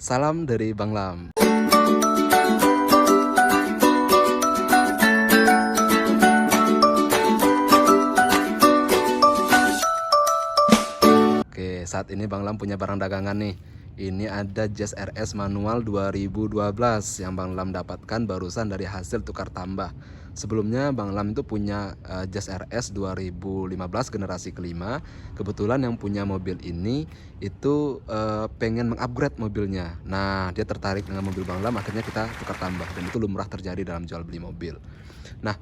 Salam dari Bang Lam. Oke, saat ini Bang Lam punya barang dagangan nih. Ini ada Jazz RS manual 2012 yang Bang Lam dapatkan barusan dari hasil tukar tambah. Sebelumnya Bang Lam itu punya Jazz RS 2015 generasi kelima. Kebetulan yang punya mobil ini itu pengen mengupgrade mobilnya. Nah, dia tertarik dengan mobil Bang Lam, akhirnya kita tukar tambah, dan itu lumrah terjadi dalam jual beli mobil. Nah,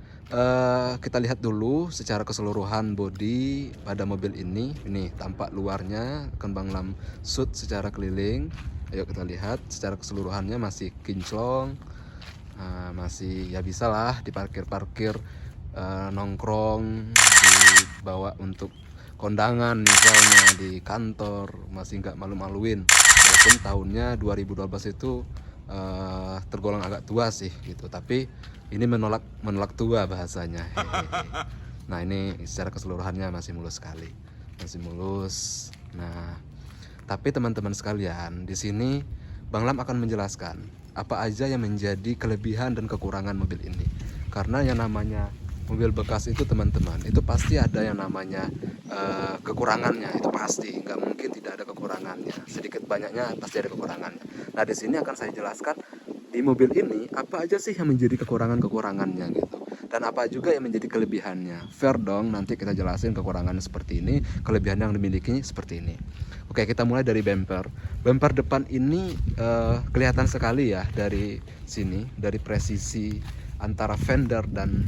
kita lihat dulu secara keseluruhan bodi pada mobil ini. Ini tampak luarnya akan Bang Lam shoot secara keliling. Ayo kita lihat secara keseluruhannya masih kinclong, masih ya bisa lah diparkir-parkir, nongkrong, dibawa untuk kondangan misalnya di kantor, masih nggak malu-maluin. Walaupun tahunnya 2012 itu tergolong agak tua sih gitu, tapi ini menolak tua bahasanya. Nah, ini secara keseluruhannya masih mulus sekali, masih mulus. Nah, tapi teman-teman sekalian, di sini Bang Lam akan menjelaskan apa aja yang menjadi kelebihan dan kekurangan mobil ini. Karena yang namanya mobil bekas itu teman-teman, itu pasti ada yang namanya kekurangannya, itu pasti, nggak mungkin tidak ada kekurangannya. Sedikit banyaknya pasti ada kekurangannya. Nah, di sini akan saya jelaskan di mobil ini apa aja sih yang menjadi kekurangannya gitu, dan apa juga yang menjadi kelebihannya. Fair dong, nanti kita jelasin kekurangannya seperti ini, kelebihan yang dimiliki seperti ini. Oke, kita mulai dari bumper. Bumper depan ini kelihatan sekali ya dari sini, dari presisi antara fender dan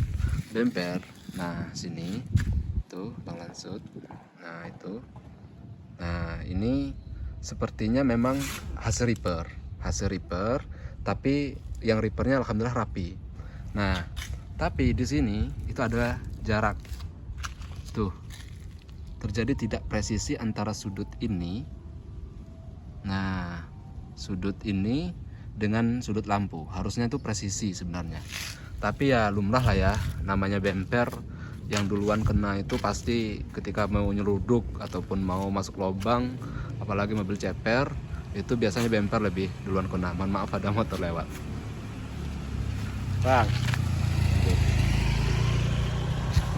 bumper. Nah, sini tuh Bang Lansut. Nah, itu. Nah, ini sepertinya memang hasil repair, tapi yang repairnya alhamdulillah rapi. Nah, tapi di sini itu adalah jarak. Tuh. Terjadi tidak presisi antara sudut ini. Nah, sudut ini dengan sudut lampu. Harusnya itu presisi sebenarnya. Tapi ya lumrah lah ya, namanya bumper, yang duluan kena itu pasti ketika mau nyeruduk ataupun mau masuk lubang, apalagi mobil ceper, itu biasanya bumper lebih duluan kena. Mohon maaf ada motor lewat. Bang.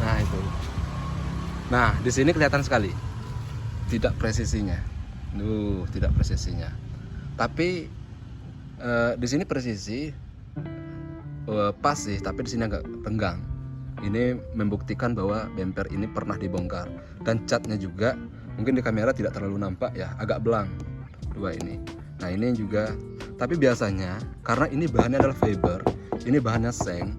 Nah, itu. Nah, di sini kelihatan sekali tidak presisinya. Tidak presisinya. Tapi di sini presisi pas sih, tapi di sini agak renggang. Ini membuktikan bahwa bumper ini pernah dibongkar, dan catnya juga mungkin di kamera tidak terlalu nampak ya, agak belang dua ini. Nah, ini juga, tapi biasanya karena ini bahannya adalah fiber, ini bahannya seng,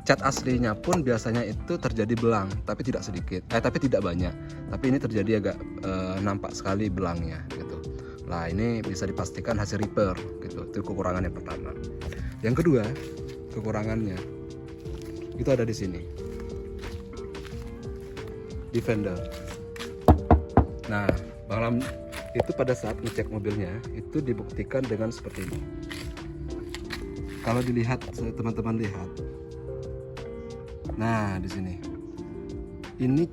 cat aslinya pun biasanya itu terjadi belang, tapi tidak sedikit, tapi tidak banyak. Tapi ini terjadi agak nampak sekali belangnya gitu. Nah, ini bisa dipastikan hasil repair gitu. Itu kekurangan yang pertama. Yang kedua, kekurangannya itu ada di sini, di fender. Nah, Bang Lam itu pada saat ngecek mobilnya itu dibuktikan dengan seperti ini. Kalau dilihat, teman-teman lihat. Nah, di sini. Ini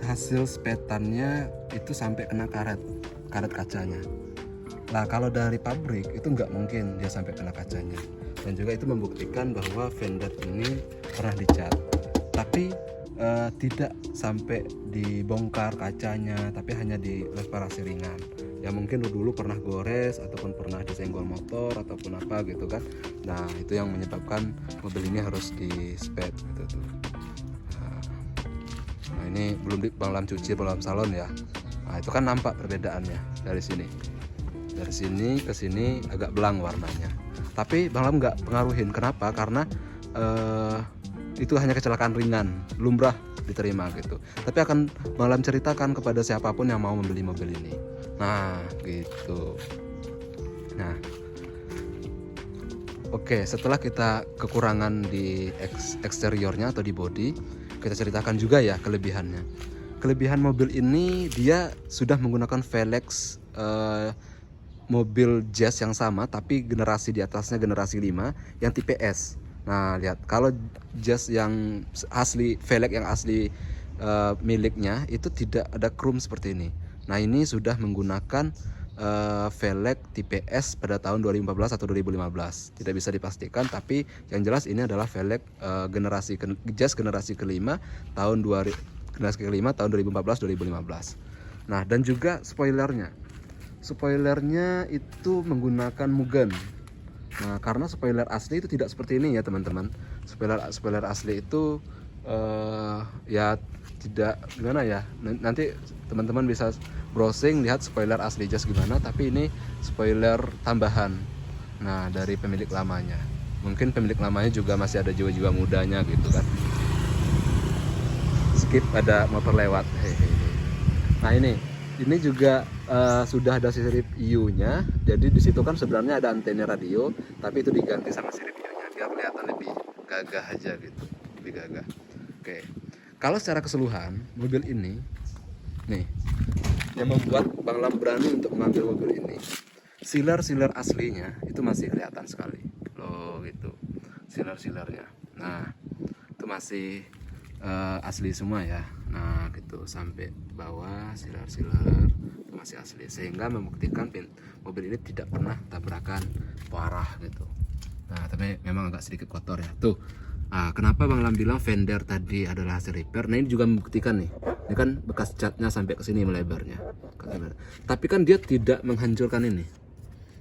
hasil spetannya itu sampai kena karet kacanya. Nah, kalau dari pabrik itu nggak mungkin dia sampai kena kacanya. Dan juga itu membuktikan bahwa fender ini pernah dicat. Tapi tidak sampai dibongkar kacanya, tapi hanya di reparasi ringan. Ya mungkin dulu pernah gores ataupun pernah disenggol motor ataupun apa gitu kan. Nah, itu yang menyebabkan mobil ini harus di spet gitu tuh. Nah, ini belum Bang Lam cuci, belum salon ya. Nah, itu kan nampak perbedaannya dari sini. Dari sini ke sini agak belang warnanya. Tapi Bang Lam nggak pengaruhin. Kenapa? Karena itu hanya kecelakaan ringan, lumrah diterima gitu. Tapi akan Bang Lam ceritakan kepada siapapun yang mau membeli mobil ini. Nah, gitu. Nah, oke, setelah kita kekurangan di eksteriornya atau di bodi, kita ceritakan juga ya kelebihannya. Kelebihan mobil ini, dia sudah menggunakan Velx mobil Jazz yang sama, tapi generasi di atasnya generasi 5 yang tipe S. Nah, lihat, kalau Jazz yang asli, velg yang asli miliknya itu tidak ada chrome seperti ini. Nah, ini sudah menggunakan velg tipe S pada tahun 2014 atau 2015. Tidak bisa dipastikan, tapi yang jelas ini adalah velg Jazz generasi kelima tahun 2014-2015. Nah, dan juga spoilernya itu menggunakan Mugen. Nah, karena spoiler asli itu tidak seperti ini ya teman-teman. Spoiler asli itu ya tidak gimana ya. Nanti teman-teman bisa browsing lihat spoiler asli Jazz gimana, tapi ini spoiler tambahan. Nah, dari pemilik lamanya. Mungkin pemilik lamanya juga masih ada jiwa-jiwa mudanya gitu kan. Skip, ada motor lewat. Hehehe. Nah, ini juga sudah ada sirip U-nya. Jadi di situ kan sebenarnya ada antena radio, tapi itu diganti sama sirip U-nya biar kelihatan lebih gagah aja gitu, lebih gagah. Oke. Kalau secara keseluruhan mobil ini nih yang membuat Bang Lam berani untuk mengambil mobil ini, sealer aslinya itu masih kelihatan sekali loh gitu, sealernya. Nah, itu masih asli semua ya. Nah gitu, sampai bawah sealer itu masih asli, sehingga membuktikan mobil ini tidak pernah tabrakan parah gitu. Nah, tapi memang agak sedikit kotor ya tuh. Kenapa Bang Lam bilang fender tadi adalah hasil repair? Nah, ini juga membuktikan nih. Ini kan bekas catnya sampai ke sini melebarnya. Tapi kan dia tidak menghancurkan ini.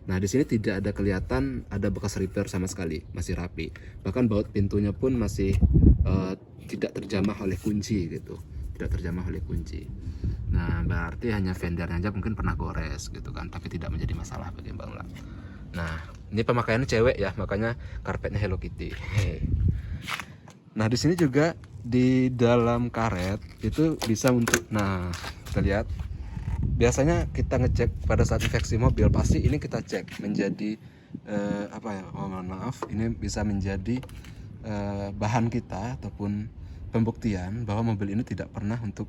Nah, di sini tidak ada kelihatan ada bekas repair sama sekali, masih rapi. Bahkan baut pintunya pun masih tidak terjamah oleh kunci gitu. Tidak terjamah oleh kunci. Nah, berarti hanya fendernya aja mungkin pernah gores gitu kan, tapi tidak menjadi masalah bagi Bang Lam. Nah, ini pemakaiannya cewek ya, makanya karpetnya Hello Kitty. Nah, di sini juga di dalam karet itu bisa untuk, nah kita lihat, biasanya kita ngecek pada saat inspeksi mobil pasti ini kita cek menjadi mohon maaf, ini bisa menjadi bahan kita ataupun pembuktian bahwa mobil ini tidak pernah untuk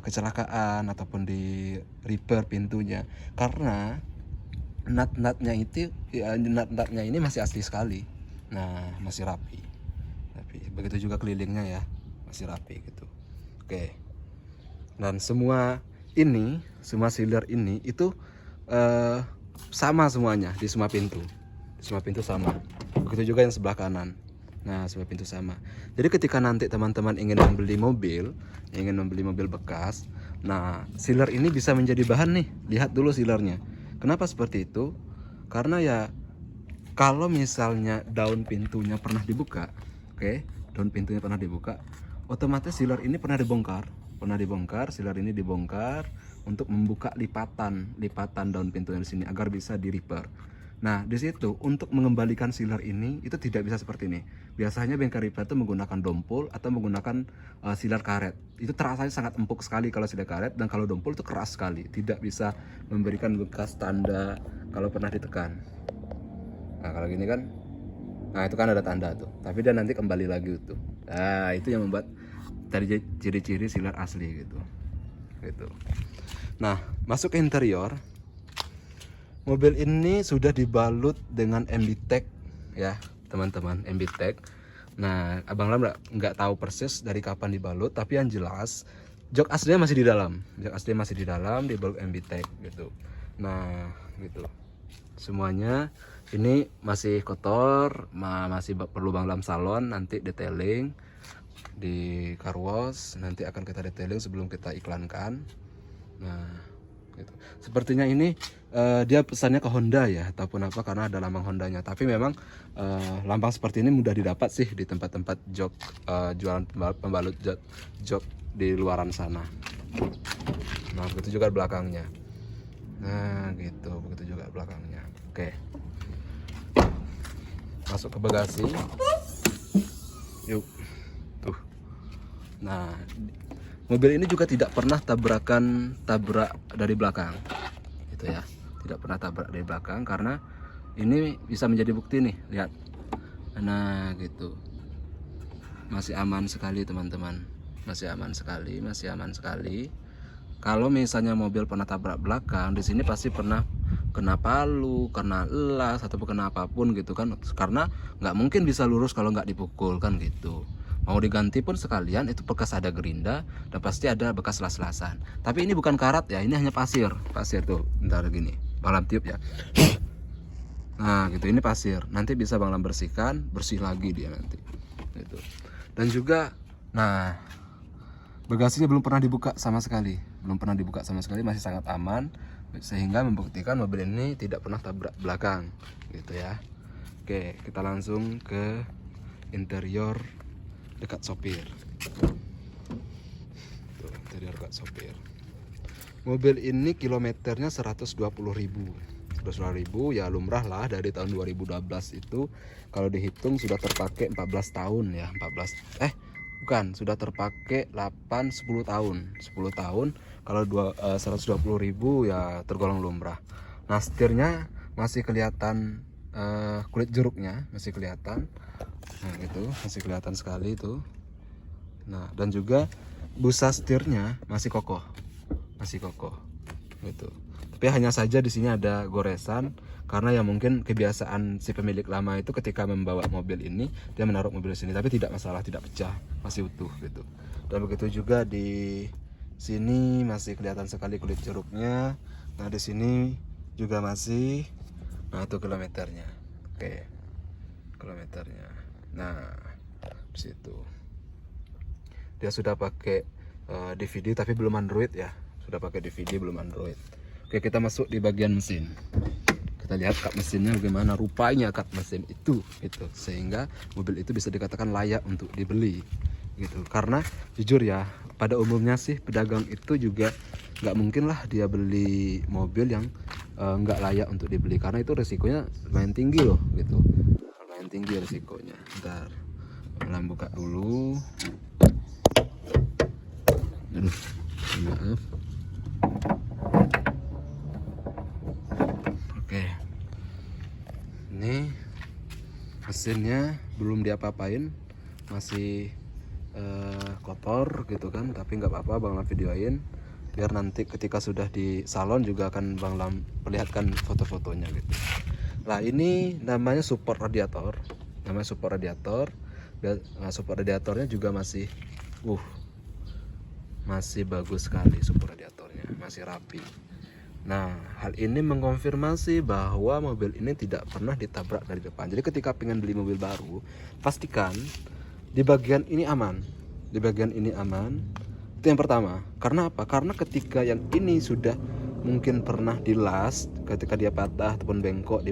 kecelakaan ataupun di repair pintunya, karena nut-nutnya ini masih asli sekali. Nah, masih rapi. Begitu juga kelilingnya ya, masih rapi gitu. Oke. Dan semua sealer ini itu sama semuanya di semua pintu. Di semua pintu sama. Begitu juga yang sebelah kanan. Nah, semua pintu sama. Jadi ketika nanti teman-teman ingin membeli mobil bekas, nah sealer ini bisa menjadi bahan nih. Lihat dulu sealernya. Kenapa seperti itu? Karena ya kalau misalnya daun pintunya pernah dibuka, daun pintunya pernah dibuka, otomatis sealer ini pernah dibongkar, sealer ini dibongkar untuk membuka lipatan daun pintunya di sini agar bisa di repair. Nah, di situ untuk mengembalikan sealer ini itu tidak bisa seperti ini. Biasanya bengkel repair itu menggunakan dompul atau menggunakan sealer karet. Itu terasa sangat empuk sekali kalau sealer karet, dan kalau dompul itu keras sekali, tidak bisa memberikan bekas tanda kalau pernah ditekan. Nah, kalau gini kan, nah itu kan ada tanda tuh, tapi dia nanti kembali lagi utuh. Nah, itu yang membuat tadi ciri-ciri sealer asli gitu. Nah, masuk ke interior. Mobil ini sudah dibalut dengan MBTEK ya teman-teman, MBTEK. Nah, Abang Lam nggak tahu persis dari kapan dibalut, tapi yang jelas jok aslinya masih di dalam, dibalut MBTEK gitu. Nah, gitu. Semuanya ini masih kotor, masih perlu Bang Lam salon, nanti detailing di car wash, nanti akan kita detailing sebelum kita iklankan. Nah, gitu. Sepertinya ini dia pesannya ke Honda ya ataupun apa, karena ada lambang Hondanya. Tapi memang lambang seperti ini mudah didapat sih di tempat-tempat jok jualan pembalut jok di luaran sana. Nah, begitu juga belakangnya. Nah, gitu, begitu juga belakangnya. Oke. Masuk ke bagasi. Yuk. Tuh. Nah, mobil ini juga tidak pernah tabrak dari belakang. Gitu ya. Tidak pernah tabrak dari belakang karena ini bisa menjadi bukti nih, lihat. Nah, gitu. Masih aman sekali, teman-teman. Masih aman sekali. Kalau misalnya mobil pernah tabrak belakang, di sini pasti pernah kena palu, kena elas, ataupun kena apapun gitu kan. Karena nggak mungkin bisa lurus kalau nggak dipukul kan gitu. Mau diganti pun sekalian itu bekas ada gerinda dan pasti ada bekas las-lasan. Tapi ini bukan karat ya, ini hanya pasir tuh, bentar gini. Bang Lam tiup ya. Nah gitu, ini pasir, nanti bisa Bang Lam bersihkan, bersih lagi dia nanti gitu. Dan juga nah bagasinya belum pernah dibuka sama sekali, masih sangat aman, sehingga membuktikan mobil ini tidak pernah tabrak belakang gitu ya. Oke, kita langsung ke interior dekat sopir. Tuh, interior dekat sopir. Mobil ini kilometernya 120.000 ya, lumrah lah dari tahun 2012 itu. Kalau dihitung sudah terpakai 14 tahun ya, sudah terpakai 10 tahun. Kalau 120.000 ya tergolong lumrah. Nah, setirnya masih kelihatan, kulit jeruknya masih kelihatan. Nah gitu, masih kelihatan sekali itu. Nah, dan juga busa setirnya masih kokoh gitu. Tapi hanya saja di sini ada goresan, karena ya mungkin kebiasaan si pemilik lama itu ketika membawa mobil ini dia menaruh mobil di sini, tapi tidak masalah, tidak pecah, masih utuh gitu. Dan begitu juga di sini masih kelihatan sekali kulit jeruknya. Nah di sini juga masih. Nah itu kilometernya. Oke, kilometernya. Nah di situ dia sudah pakai DVD tapi belum Android ya. Sudah pakai DVD belum Android. Oke, kita masuk di bagian mesin. Kita lihat kap mesinnya bagaimana rupanya kap mesin itu sehingga mobil itu bisa dikatakan layak untuk dibeli gitu. Karena jujur ya, pada umumnya sih pedagang itu juga nggak mungkin lah dia beli mobil yang nggak layak untuk dibeli, karena itu resikonya lumayan tinggi loh gitu. Lumayan tinggi resikonya. Bentar, Bang buka dulu. Aduh, maaf. Oke, ini mesinnya belum diapa-apain, masih kotor gitu kan, tapi nggak apa-apa, Bang Lam videoin biar nanti ketika sudah di salon juga akan Bang Lam perlihatkan foto-fotonya gitu. Nah ini namanya support radiator, support radiatornya juga masih masih bagus sekali, support radiatornya masih rapi. Nah, hal ini mengkonfirmasi bahwa mobil ini tidak pernah ditabrak dari depan. Jadi ketika pengen beli mobil baru, pastikan di bagian ini aman. Itu yang pertama. Karena apa? Karena ketika yang ini sudah mungkin pernah dilas, ketika dia patah ataupun bengkok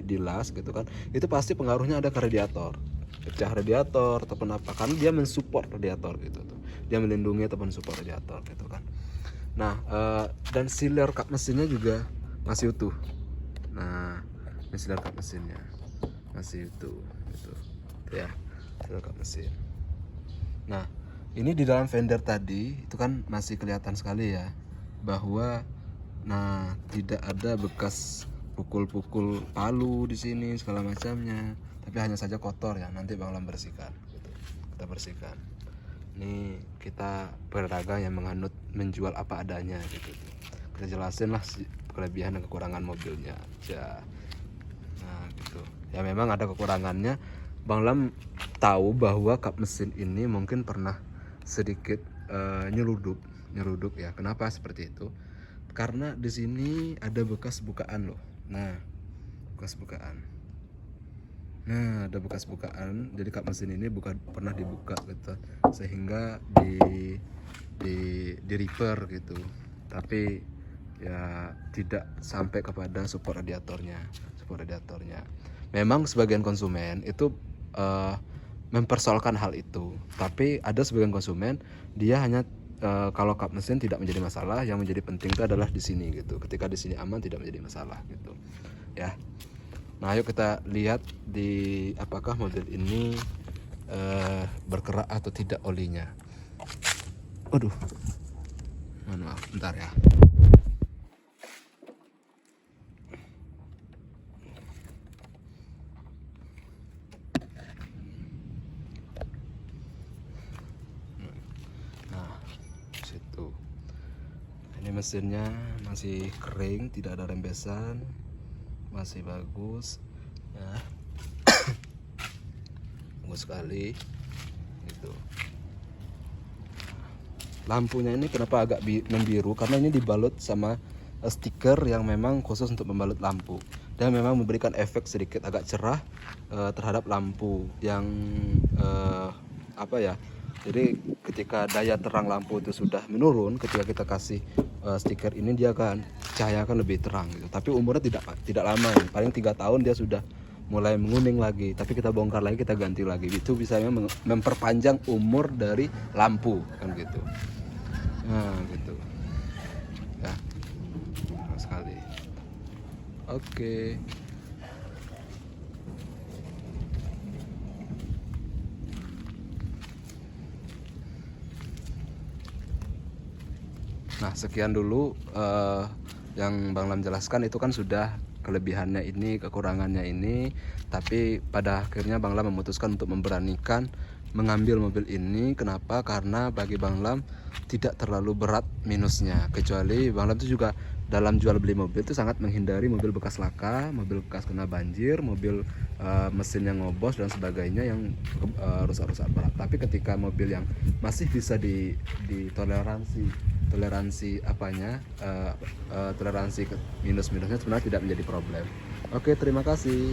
dilas gitu kan, itu pasti pengaruhnya ada ke radiator. Pecah radiator ataupun apa, karena dia mensupport radiator gitu tuh. Dia melindungi ataupun support radiator gitu kan. Nah, dan sealer kap mesinnya juga masih utuh. Nah, ini sealer kap mesinnya masih utuh gitu ya, sealer kap mesin. Nah, ini di dalam fender tadi itu kan masih kelihatan sekali ya bahwa tidak ada bekas pukul-pukul palu di sini segala macamnya, tapi hanya saja kotor ya. Nanti Bang Lam bersihkan gitu. Kita bersihkan. Ini kita berdagang yang menjual apa adanya gitu. Kita jelasin lah kelebihan dan kekurangan mobilnya aja. Nah gitu ya, memang ada kekurangannya. Bang Lam tahu bahwa kap mesin ini mungkin pernah sedikit nyeludup ya. Kenapa seperti itu? Karena di sini ada bekas bukaan loh. Nah ada bekas bukaan, jadi kap mesin ini pernah dibuka gitu, sehingga di repair gitu, tapi ya tidak sampai kepada support radiatornya. Memang sebagian konsumen itu mempersoalkan hal itu, tapi ada sebagian konsumen dia hanya kalau kap mesin tidak menjadi masalah, yang menjadi penting itu adalah di sini gitu. Ketika di sini aman, tidak menjadi masalah gitu ya. Nah, ayo kita lihat apakah mobil ini berkerak atau tidak olinya. Aduh, mohon maaf, bentar ya. Nah, situ. Ini mesinnya masih kering, tidak ada rembesan, masih bagus ya. Bagus sekali gitu. Lampunya ini kenapa agak membiru, karena ini dibalut sama stiker yang memang khusus untuk membalut lampu, dan memang memberikan efek sedikit agak cerah terhadap lampu yang apa ya, jadi ketika daya terang lampu itu sudah menurun, ketika kita kasih stiker ini, dia akan cahaya akan lebih terang gitu. Tapi umurnya tidak lama ya, paling 3 tahun dia sudah mulai menguning lagi, tapi kita bongkar lagi, kita ganti lagi. Itu bisa memperpanjang umur dari lampu kan gitu. Nah gitu ya, sekali. Oke. Nah, sekian dulu yang Bang Lam jelaskan. Itu kan sudah kelebihannya ini, kekurangannya ini, tapi pada akhirnya Bang Lam memutuskan untuk memberanikan mengambil mobil ini. Kenapa? Karena bagi Bang Lam tidak terlalu berat minusnya, kecuali Bang Lam itu juga dalam jual beli mobil itu sangat menghindari mobil bekas laka, mobil bekas kena banjir, mobil mesin yang ngobos dan sebagainya yang rusak-rusak berat. Tapi ketika mobil yang masih bisa toleransi apanya, toleransi minus-minusnya sebenarnya tidak menjadi problem. Oke, terima kasih.